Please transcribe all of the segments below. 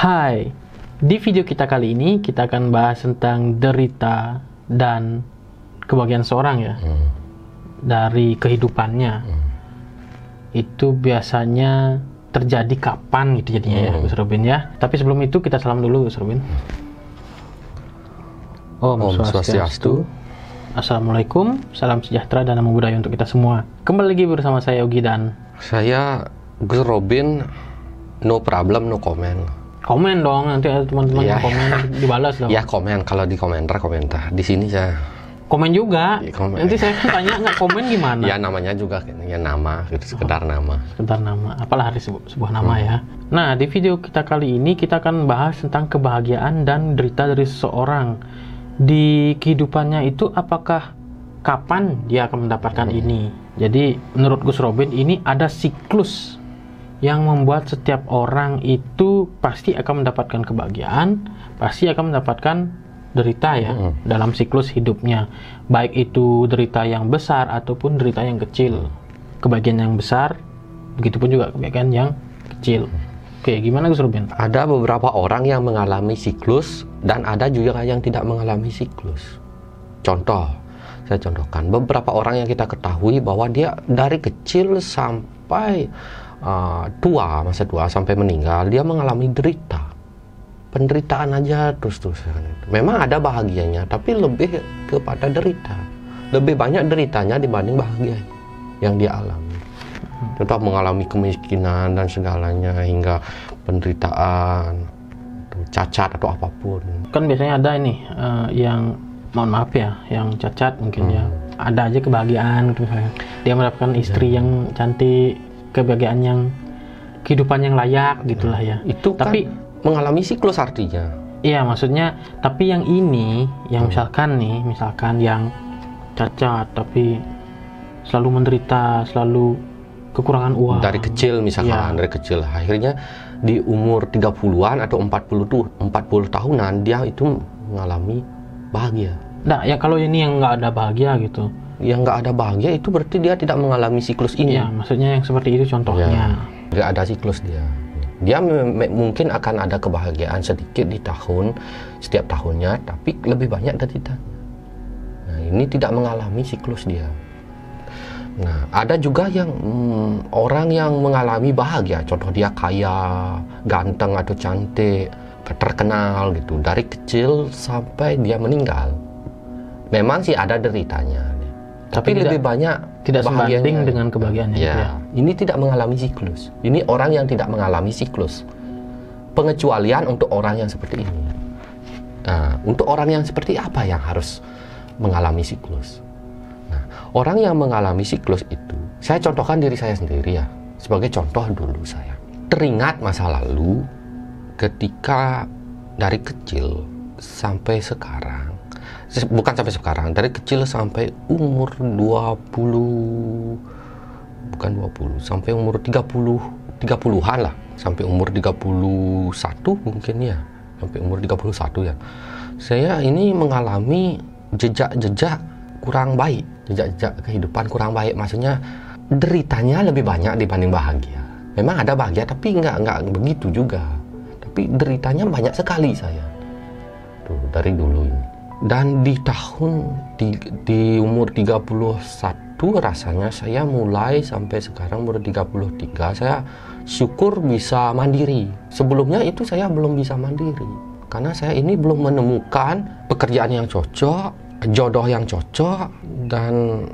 Hai, di video kita kali ini kita akan bahas tentang derita dan kebahagiaan seorang ya. Dari kehidupannya. Itu biasanya terjadi kapan gitu jadinya ya Gus Robin ya. Tapi sebelum itu kita salam dulu Gus Robin. Om Swastiastu. Assalamualaikum, salam sejahtera dan namo buddhaya untuk kita semua. Kembali lagi bersama saya Yogi dan saya Gus Robin. No problem, no comment. Komen dong, nanti ada teman-teman yang komen dibalas dong. Ya komen, kalau di komentar. Di sini saya komen juga. Ya, komen. Nanti saya tanya nggak komen gimana? Ya namanya juga ya nama, gitu, sekedar nama. Sekedar nama, apalah hari sebuah nama ya. Nah, di video kita kali ini kita akan bahas tentang kebahagiaan dan derita dari seseorang. Di kehidupannya itu apakah kapan dia akan mendapatkan ini? Jadi menurut Gus Robin ini ada siklus yang membuat setiap orang itu pasti akan mendapatkan kebahagiaan, pasti akan mendapatkan derita ya dalam siklus hidupnya. Baik itu derita yang besar ataupun derita yang kecil. Kebahagiaan yang besar, begitupun juga kebahagiaan yang kecil. Oke, gimana Gus Robin? Ada beberapa orang yang mengalami siklus dan ada juga yang tidak mengalami siklus. Contoh, saya contohkan beberapa orang yang kita ketahui bahwa dia dari kecil sampai masa tua sampai meninggal dia mengalami derita, penderitaan aja terus-terusan. Memang ada bahagianya, tapi lebih kepada derita, lebih banyak deritanya dibanding bahagia yang dia alami. Contoh mengalami kemiskinan dan segalanya hingga penderitaan, cacat atau apapun. Kan biasanya ada ini yang mohon maaf ya, yang cacat mungkin ya. Ada aja kebahagiaan gitu misalnya. Dia mendapatkan istri yang cantik, kebahagiaan yang kehidupan yang layak gitulah ya. Itu tapi kan mengalami siklus artinya. Iya, maksudnya tapi yang ini yang misalkan yang cacat tapi selalu menderita, selalu kekurangan uang dari kecil misalkan, dari kecil akhirnya di umur 30-an atau 40 tahunan dia itu mengalami bahagia. Nah, ya kalau ini yang nggak ada bahagia gitu. Yang nggak ada bahagia itu berarti dia tidak mengalami siklus ini. Ya, maksudnya yang seperti itu contohnya. Nggak ada siklus dia. Dia mungkin akan ada kebahagiaan sedikit di setiap tahunnya, tapi lebih banyak dari kita. Nah, ini tidak mengalami siklus dia. Nah, ada juga yang orang yang mengalami bahagia. Contoh dia kaya, ganteng atau cantik, terkenal gitu. Dari kecil sampai dia meninggal. Memang sih ada deritanya. Tapi lebih banyak tidak sebanding dengan kebahagiaannya. Ya, ini tidak mengalami siklus. Ini orang yang tidak mengalami siklus. Pengecualian untuk orang yang seperti ini. Nah, untuk orang yang seperti apa yang harus mengalami siklus? Nah, orang yang mengalami siklus itu, saya contohkan diri saya sendiri ya. Sebagai contoh dulu saya. Teringat masa lalu ketika dari kecil sampai sekarang. Bukan sampai sekarang, dari kecil sampai umur sampai umur 30-an lah, sampai umur 31 mungkin ya, sampai umur 31 ya. Saya ini mengalami jejak-jejak kurang baik, jejak-jejak kehidupan kurang baik, maksudnya deritanya lebih banyak dibanding bahagia. Memang ada bahagia tapi nggak begitu juga. Tapi deritanya banyak sekali saya. Tuh, dari dulu ini. Dan di umur 31 rasanya saya mulai sampai sekarang umur 33 saya syukur bisa mandiri. Sebelumnya itu saya belum bisa mandiri karena saya ini belum menemukan pekerjaan yang cocok, jodoh yang cocok, dan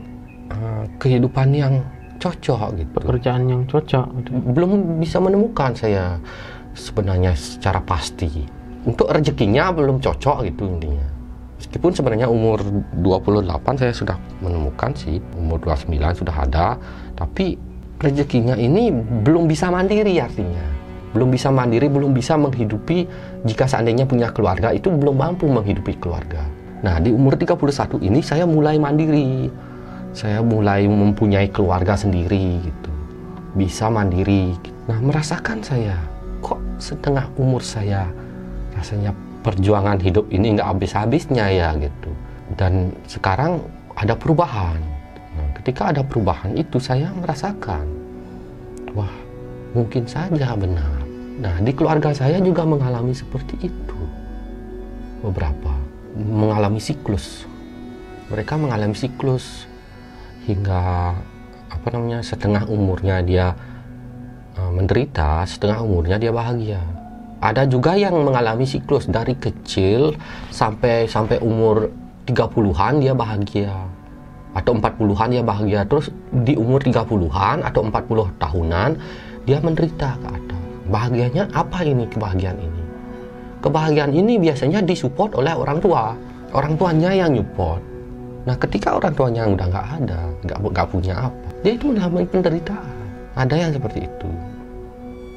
kehidupan yang cocok gitu. Pekerjaan yang cocok gitu. Belum bisa menemukan saya sebenarnya secara pasti. Untuk rezekinya belum cocok gitu intinya. Meskipun sebenarnya umur 28 saya sudah menemukan sih, umur 29 sudah ada, tapi rezekinya ini belum bisa mandiri artinya. Belum bisa mandiri, belum bisa menghidupi, jika seandainya punya keluarga itu belum mampu menghidupi keluarga. Nah, di umur 31 ini saya mulai mandiri. Saya mulai mempunyai keluarga sendiri gitu. Bisa mandiri. Nah, merasakan saya, kok setengah umur saya rasanya perjuangan hidup ini nggak habis-habisnya ya gitu. Dan sekarang ada perubahan. Nah, ketika ada perubahan itu saya merasakan, wah mungkin saja benar. Nah, di keluarga saya juga mengalami seperti itu. Beberapa mengalami siklus. Mereka mengalami siklus hingga setengah umurnya dia menderita, setengah umurnya dia bahagia. Ada juga yang mengalami siklus dari kecil sampai umur 30-an dia bahagia. Atau 40-an dia bahagia. Terus di umur 30-an atau 40 tahunan dia menderita ke atas. Bahagianya apa ini kebahagiaan ini? Kebahagiaan ini biasanya disupport oleh orang tua. Orang tuanya yang nyupport. Nah, ketika orang tuanya udah nggak ada, nggak punya apa, dia itu mengalami penderitaan. Ada yang seperti itu.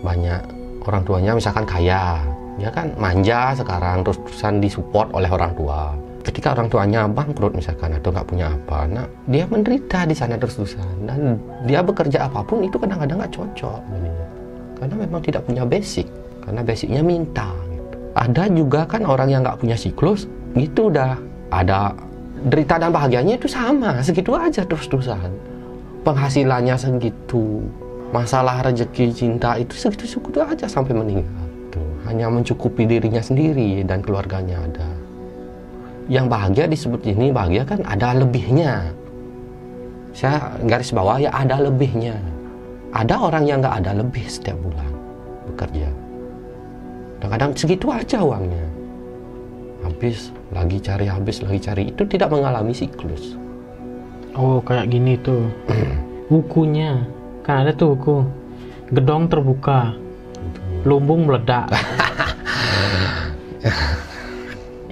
Banyak orang tuanya misalkan kaya, dia kan manja sekarang, terusan disupport oleh orang tua. Ketika orang tuanya bangkrut misalkan atau nggak punya apa, nah dia menderita di sana terus-terusan. Dan dia bekerja apapun itu kadang-kadang nggak cocok, karena memang tidak punya basic, karena basicnya minta. Gitu. Ada juga kan orang yang nggak punya siklus, gitu udah ada derita dan bahagianya itu sama, segitu aja terus-terusan. Penghasilannya segitu. Masalah rezeki cinta itu segitu-segitu aja sampai meninggal. Tuh, hanya mencukupi dirinya sendiri dan keluarganya ada. Yang bahagia disebut ini bahagia kan ada lebihnya. Saya garis bawah ya ada lebihnya. Ada orang yang nggak ada lebih setiap bulan bekerja. Kadang-kadang segitu aja uangnya. Habis lagi cari, itu tidak mengalami siklus. Oh, kayak gini tuh. Bukunya. Kan ada tuh buku, gedong terbuka, lumbung meledak.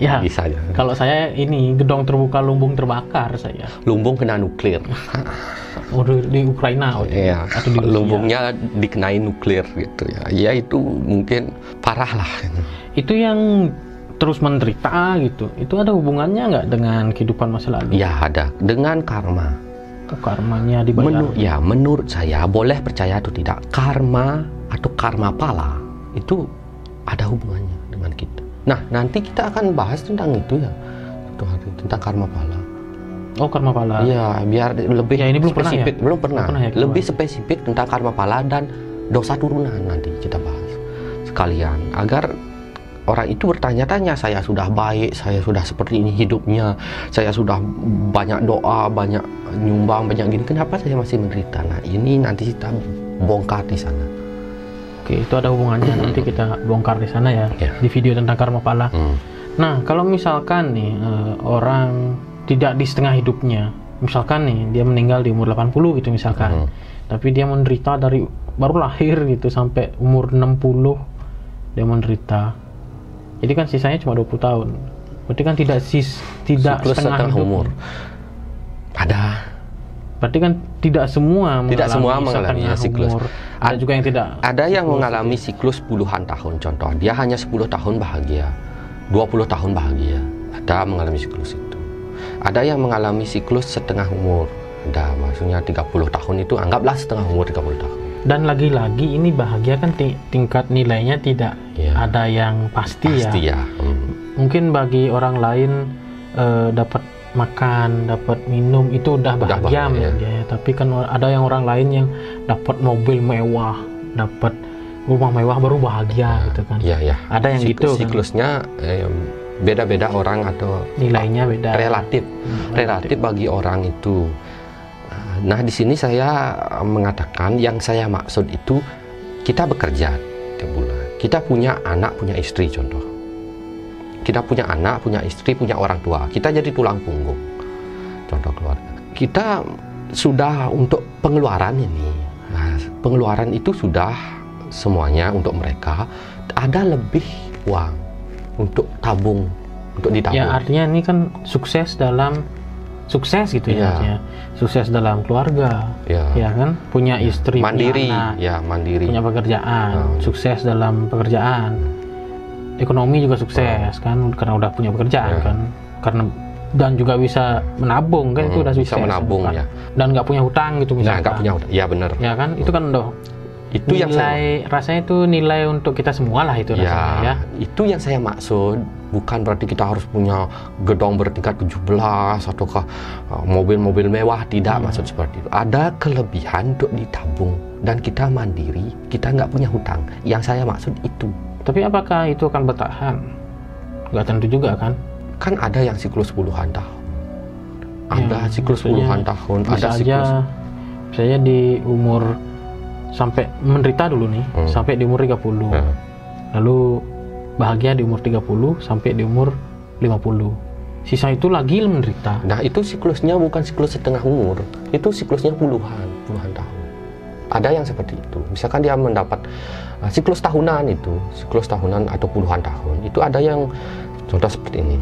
Ya, bisa ya. Kalau saya ini gedong terbuka, lumbung terbakar saya. Lumbung kena nuklir. Oh, di Ukraina. Iya. Atau di lumbungnya dikenai nuklir gitu ya. Ya itu mungkin parah lah. Itu yang terus menderita gitu. Itu ada hubungannya nggak dengan kehidupan masa lalu? Ya ada, dengan karma. Karmanya dibayar. Menurut saya, boleh percaya atau tidak, karma atau karma pala itu ada hubungannya dengan kita. Nah, nanti kita akan bahas tentang itu ya, tentang karma pala. Oh, karma pala. Iya, biar lebih ya, ini belum spesifik. Belum pernah ya, lebih spesifik tentang karma pala dan dosa turunan nanti kita bahas sekalian, agar orang itu bertanya-tanya, saya sudah baik, saya sudah seperti ini hidupnya, saya sudah banyak doa, banyak nyumbang, banyak gini, kenapa saya masih menderita? Nah, ini nanti kita bongkar di sana. Oke, itu ada hubungannya, nanti kita bongkar di sana ya, di video tentang karma pala. Nah, kalau misalkan nih orang tidak di setengah hidupnya, misalkan nih dia meninggal di umur 80 gitu misalkan, tapi dia menderita dari baru lahir gitu sampai umur 60 dia menderita. Jadi kan sisanya cuma 20 tahun. Berarti kan tidak setengah umur. Ada. Berarti kan tidak semua mengalami siklus. Ada juga yang tidak. Ada yang mengalami siklus puluhan tahun. Contoh, dia hanya 10 tahun bahagia, 20 tahun bahagia. Ada mengalami siklus itu. Ada yang mengalami siklus setengah umur. Ada, maksudnya 30 tahun itu anggaplah setengah umur 30 tahun. Dan lagi-lagi ini bahagia kan tingkat nilainya tidak ada yang pasti ya. Mungkin bagi orang lain dapat makan, dapat minum itu udah bahagia ya. Tapi kan ada yang orang lain yang dapat mobil mewah, dapat rumah mewah baru bahagia gitu kan. Iya. Ada yang gitu. Siklusnya beda-beda orang atau nilainya beda. Relatif bagi orang itu. Nah, di sini saya mengatakan yang saya maksud itu kita bekerja tiap bulan. Kita punya anak, punya istri contoh. Kita punya anak, punya istri, punya orang tua. Kita jadi tulang punggung. Contoh keluarga. Kita sudah untuk pengeluaran ini. Nah, pengeluaran itu sudah semuanya untuk mereka. Ada lebih uang untuk tabung, untuk ditabung. Ya, artinya ini kan sukses gitu ya. Sukses dalam keluarga, ya kan, punya istri, mandiri, punya anak, mandiri, punya pekerjaan, sukses dalam pekerjaan, ekonomi juga sukses kan, karena udah punya pekerjaan kan, karena dan juga bisa menabung kan, itu udah sukses. Bisa menabung ya. Dan nggak punya hutang gitu misalnya. Nggak punya hutang, ya benar. Ya kan, itu kan udah Itu yang rasanya itu nilai untuk kita semua lah itu rasanya ya. Itu yang saya maksud. Bukan berarti kita harus punya gedung bertingkat 17 ataukah mobil-mobil mewah, tidak maksud seperti itu. Ada kelebihan untuk ditabung dan kita mandiri, kita nggak punya hutang. Yang saya maksud itu. Tapi apakah itu akan bertahan? Nggak tentu juga kan? Kan ada yang siklus puluhan tahun. Ada siklus puluhan tahun. Ada siklus. Saya di umur sampai menderita dulu nih, sampai di umur 30. Lalu bahagia di umur 30 sampai di umur 50. Sisa itu lagi menderita. Nah, itu siklusnya bukan siklus setengah umur. Itu siklusnya puluhan tahun. Ada yang seperti itu. Misalkan dia mendapat siklus tahunan itu, siklus tahunan atau puluhan tahun. Itu ada yang contoh seperti ini.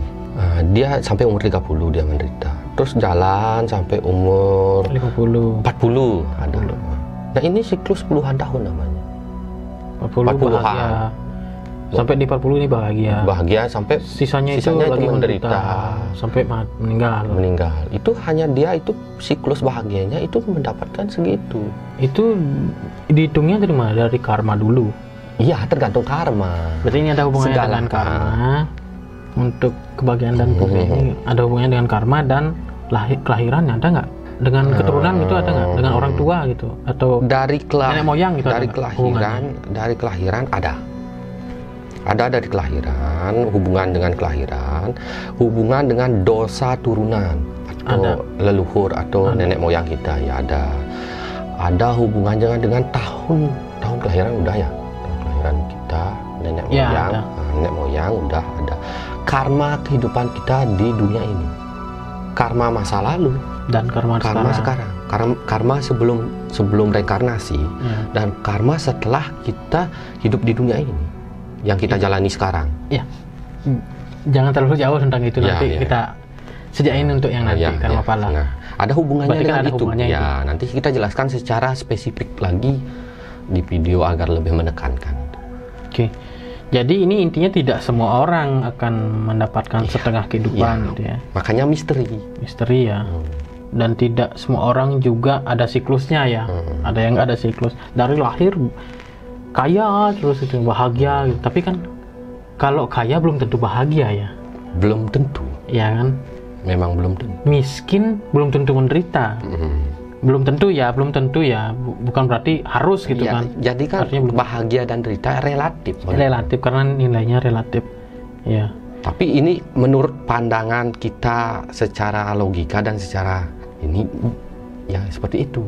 Dia sampai umur 30 dia menderita. Terus jalan sampai umur 50, 40 ada. Nah, ini siklus puluhan tahun namanya. 40 bahagia. Sampai di 40 ini bahagia sampai sisanya itu lagi menderita sampai meninggal. Itu hanya dia itu siklus bahagianya itu mendapatkan segitu. Itu dihitungnya dari mana? Dari karma dulu. Iya, tergantung karma. Berarti ini ada hubungannya dengan karma. Untuk kebahagiaan dan ini ada hubungannya dengan karma dan kelahirannya, ada nggak? Dengan keturunan gitu ada nggak? Dengan orang tua gitu atau dari nenek moyang gitu? Dari kelahiran ada. Ada dari kelahiran, hubungan dengan kelahiran, hubungan dengan dosa turunan atau leluhur atau nenek moyang kita ya ada. Ada hubungan dengan tahun kelahiran udah ya. Tahun kelahiran kita, nenek moyang udah ada. Karma kehidupan kita di dunia ini. Karma masa lalu dan karma sekarang. Karma sebelum reinkarnasi dan karma setelah kita hidup di dunia ini. Yang kita jalani sekarang. Ya, jangan terlalu jauh tentang itu nanti kita sediain untuk yang nanti karma pala. Nah, ada hubungannya dengan itu. Ya, nanti kita jelaskan secara spesifik lagi di video agar lebih menekankan. Oke, jadi ini intinya tidak semua orang akan mendapatkan setengah kehidupan gitu ya. Makanya misteri ya. Dan tidak semua orang juga ada siklusnya ya. Ada yang nggak ada siklus dari lahir. Kaya terus itu bahagia gitu. Tapi kan kalau kaya belum tentu bahagia ya. Belum tentu. Ya kan? Memang belum tentu. Miskin belum tentu menderita. Belum tentu ya. Bukan berarti harus gitu kan. Jadi kan bahagia dan derita relatif. Relatif karena nilainya relatif. Ya. Tapi ini menurut pandangan kita secara logika dan secara ini ya seperti itu.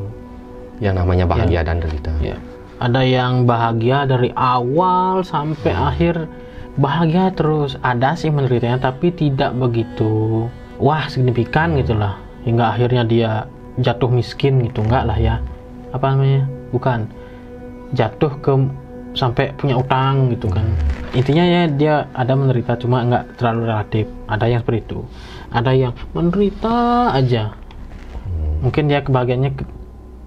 Yang namanya bahagia dan derita. Ya. Ada yang bahagia dari awal sampai akhir bahagia terus. Ada sih menderitanya tapi tidak begitu signifikan gitulah. Hingga akhirnya dia jatuh miskin gitu, enggak lah ya. Apa namanya? Bukan. Jatuh sampai punya utang gitu kan. Intinya ya dia ada menderita cuma enggak terlalu relatif. Ada yang seperti itu. Ada yang menderita aja. Mungkin dia kebahagiaannya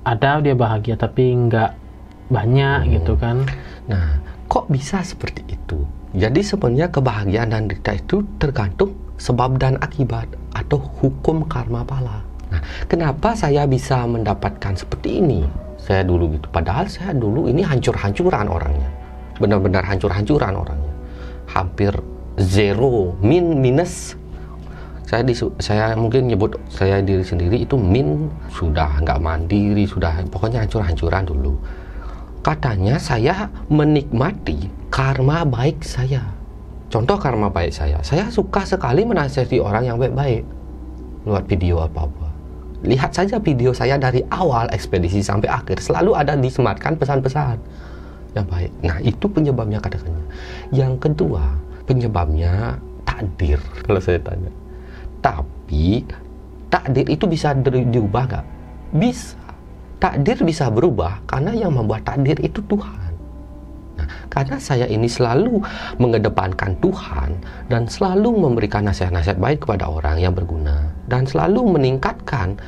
ada, dia bahagia tapi enggak banyak gitu kan. Nah, kok bisa seperti itu? Jadi sebenarnya kebahagiaan dan derita itu tergantung sebab dan akibat atau hukum karma pala. Nah, kenapa saya bisa mendapatkan seperti ini? Saya dulu gitu, padahal saya dulu ini hancur-hancuran orangnya. Benar-benar hancur-hancuran orangnya. Hampir zero, minus. Saya mungkin nyebut saya diri sendiri itu sudah nggak mandiri, sudah pokoknya hancur-hancuran dulu. Katanya saya menikmati karma baik saya. Contoh karma baik saya suka sekali menasihati orang yang baik-baik lewat video apa-apa. Lihat saja video saya dari awal ekspedisi sampai akhir, selalu ada disematkan pesan-pesan yang baik. Nah, itu penyebabnya katakannya. Yang kedua, penyebabnya takdir kalau saya tanya. Tapi takdir itu bisa diubah nggak? Bisa. Takdir bisa berubah karena yang membuat takdir itu Tuhan. Nah, karena saya ini selalu mengedepankan Tuhan dan selalu memberikan nasihat-nasihat baik kepada orang yang berguna dan selalu meningkatkan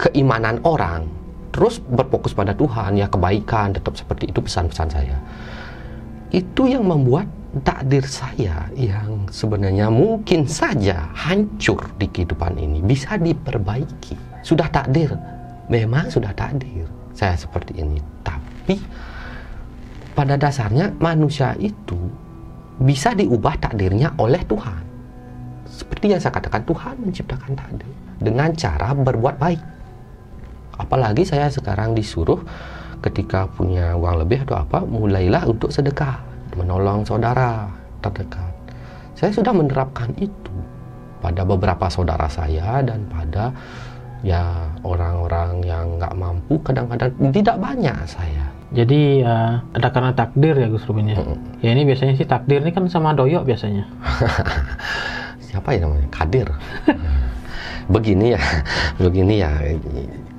keimanan orang, terus berfokus pada Tuhan, ya kebaikan, tetap seperti itu pesan-pesan saya. Itu yang membuat takdir saya yang sebenarnya mungkin saja hancur di kehidupan ini bisa diperbaiki. Sudah takdir. Memang sudah takdir saya seperti ini, tapi Tapi pada dasarnya manusia itu bisa diubah takdirnya oleh Tuhan. Seperti yang saya katakan, Tuhan menciptakan takdir dengan cara berbuat baik. Apalagi saya sekarang disuruh ketika punya uang lebih atau apa, mulailah untuk sedekah, menolong saudara terdekat. Saya sudah menerapkan itu pada beberapa saudara saya dan pada ya orang-orang yang nggak mampu, kadang-kadang tidak banyak saya. Jadi ada karena takdir ya Gus Ruben ya. Ya ini biasanya sih takdir ini kan sama doyok biasanya. Siapa ya namanya? Kadir. Begini ya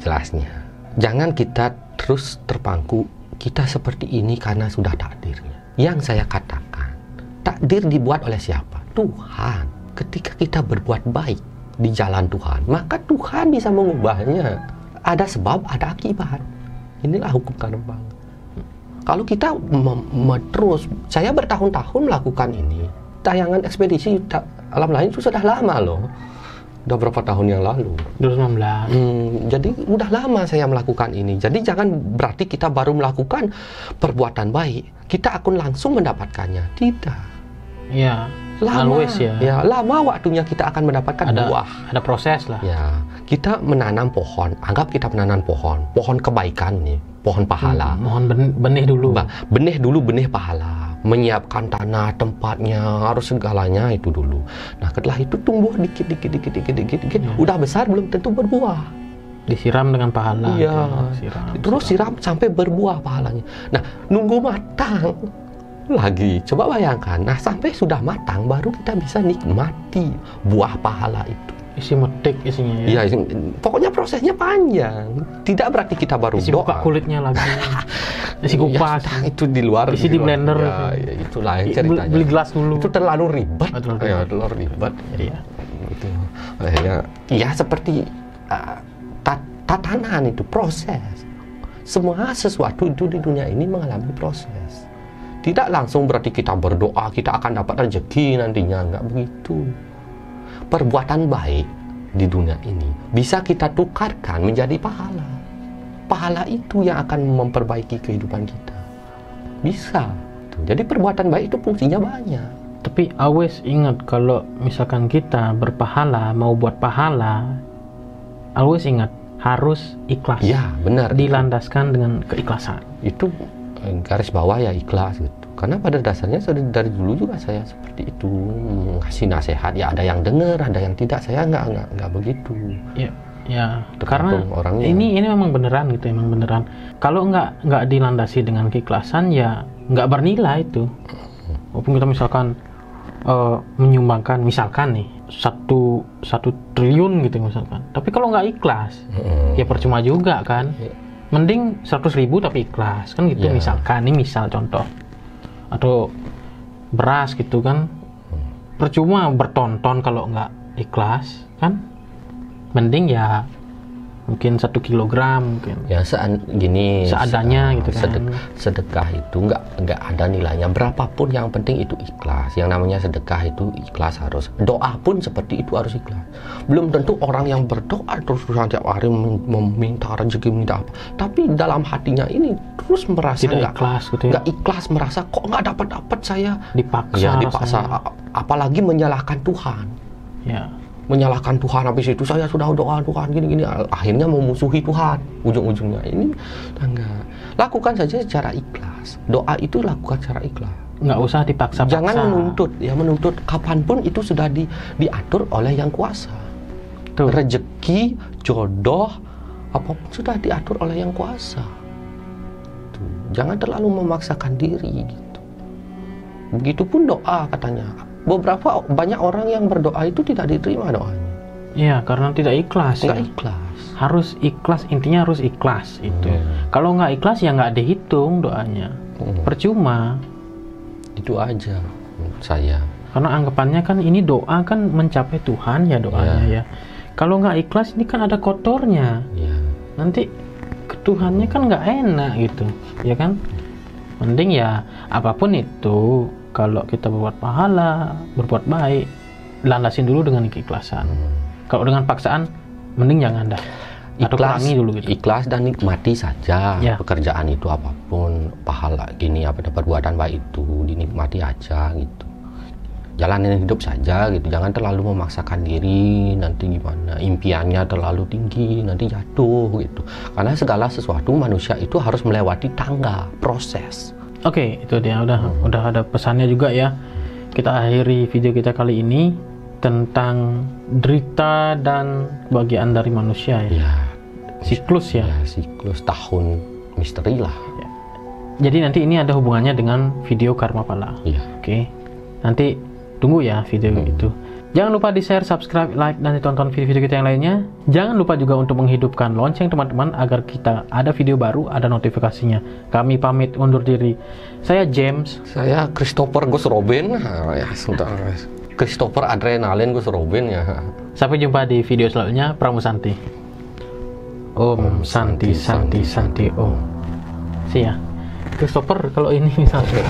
jelasnya. Jangan kita terus terpangku kita seperti ini karena sudah takdirnya. Yang saya katakan, takdir dibuat oleh siapa? Tuhan. Ketika kita berbuat baik di jalan Tuhan, maka Tuhan bisa mengubahnya. Ada sebab, ada akibat. Inilah hukum karma. Kalau kita terus, saya bertahun-tahun melakukan ini. Tayangan ekspedisi alam lain itu sudah lama loh. Udah berapa tahun yang lalu? 2019. Jadi udah lama saya melakukan ini. Jadi jangan berarti kita baru melakukan perbuatan baik, kita akan langsung mendapatkannya. Tidak. Ya. Lama. Always ya. Ya, lama waktunya kita akan mendapatkan buah. Ada proses lah. Ya, kita menanam pohon. Anggap kita menanam pohon kebaikan nih, pohon pahala. Mohon benih dulu. Benih dulu, benih pahala. Menyiapkan tanah, tempatnya, harus segalanya itu dulu. Nah, setelah itu tumbuh dikit. Udah besar belum tentu berbuah. Disiram dengan pahala. Iya. Terus siram sampai berbuah pahalanya. Nah, nunggu matang lagi. Coba bayangkan. Nah, sampai sudah matang baru kita bisa nikmati buah pahala itu. Isi metik isinya ya. Iya, pokoknya prosesnya panjang. Tidak berarti kita baru isi doa. buka kulitnya lagi. Isi kupas. Ya, itu di luar. Isi di blender. Ya, itu lain ceritanya. Beli gelas dulu. Itu terlalu ribet. Terlalu ribet. Iya. Itu. Ya seperti tatanan itu, proses. Semua sesuatu itu di dunia ini mengalami proses. Tidak langsung berarti kita berdoa kita akan dapat rezeki nantinya, enggak begitu. Perbuatan baik di dunia ini bisa kita tukarkan menjadi pahala. Pahala itu yang akan memperbaiki kehidupan kita. Bisa. Jadi perbuatan baik itu fungsinya banyak. Tapi always ingat kalau misalkan kita berpahala, mau buat pahala, always ingat harus ikhlas. Ya, benar. Dilandaskan dengan keikhlasan. Itu garis bawah ya, ikhlas gitu. Karena pada dasarnya dari dulu juga saya seperti itu, ngasih nasihat ya ada yang dengar, ada yang tidak. Saya nggak begitu. Ya, karena orangnya. Ini memang beneran gitu, emang beneran. Kalau nggak dilandasi dengan keikhlasan ya nggak bernilai itu. Walaupun kita misalkan menyumbangkan misalkan nih 1 triliun gitu misalkan, tapi kalau nggak ikhlas ya percuma juga kan. Mending 100.000 tapi ikhlas kan gitu. Misalkan ini misal contoh, atau beras gitu kan, percuma bertonton kalau nggak ikhlas kan. Mending ya mungkin 1 kilogram mungkin ya gini seadanya gitu kan. Sedekah itu nggak ada nilainya berapapun, yang penting itu ikhlas. Yang namanya sedekah itu ikhlas, harus doa pun seperti itu, harus ikhlas. Belum tentu orang yang berdoa terus tiap hari meminta rezeki, minta apa, tapi dalam hatinya ini terus merasa nggak ikhlas gitu ya. Nggak ikhlas, merasa kok nggak dapat saya, dipaksa apalagi menyalahkan Tuhan. Ya, menyalahkan Tuhan, habis itu saya sudah doa Tuhan gini-gini, akhirnya memusuhi Tuhan ujung-ujungnya. Ini enggak. Lakukan saja secara ikhlas. Doa itu lakukan secara ikhlas. Nggak usah dipaksa-paksa. Jangan menuntut kapanpun itu sudah diatur oleh yang kuasa. Tuh. Rezeki, jodoh, apapun sudah diatur oleh yang kuasa. Tuh. Jangan terlalu memaksakan diri gitu. Begitupun doa katanya. Banyak orang yang berdoa itu tidak diterima doanya. Iya, karena tidak ikhlas. Nggak ikhlas. Harus ikhlas, intinya harus ikhlas itu. Kalau nggak ikhlas ya nggak dihitung doanya. Percuma. Itu aja saya. Karena anggapannya kan ini doa kan mencapai Tuhan ya doanya ya. Kalau nggak ikhlas ini kan ada kotornya. Nanti ke Tuhannya kan nggak enak gitu, ya kan? Mending ya apapun itu. Kalau kita berbuat pahala, berbuat baik, landasin dulu dengan keikhlasan. Kalau dengan paksaan, mending jangan dah. Atau kurangi dulu gitu. Ikhlas dan nikmati saja Ya. pekerjaan itu, apapun pahala gini, apa perbuatan baik itu dinikmati aja gitu. Jalanin hidup saja gitu, jangan terlalu memaksakan diri, nanti gimana impiannya terlalu tinggi nanti jatuh gitu. Karena segala sesuatu manusia itu harus melewati tangga, proses. Oke, itu dia, udah ada pesannya juga ya. Kita akhiri video kita kali ini tentang derita dan kebahagiaan dari manusia ya. Ya, Siklus ya. ya siklus tahun misteri lah. Jadi nanti ini ada hubungannya dengan video Karma Pala. Iya. Oke. Nanti tunggu ya video itu. Jangan lupa di-share, subscribe, like, dan ditonton video-video kita yang lainnya. Jangan lupa juga untuk menghidupkan lonceng teman-teman agar kita ada video baru, ada notifikasinya. Kami pamit undur diri. Saya James. Saya Christopher Gus Robin. Ya, sebentar. Christopher Adrenalin Gus Robin ya. Sampai jumpa di video selanjutnya. Pramu Santi. Om Santi Santi Santi Om. See ya. Christopher kalau ini misalnya.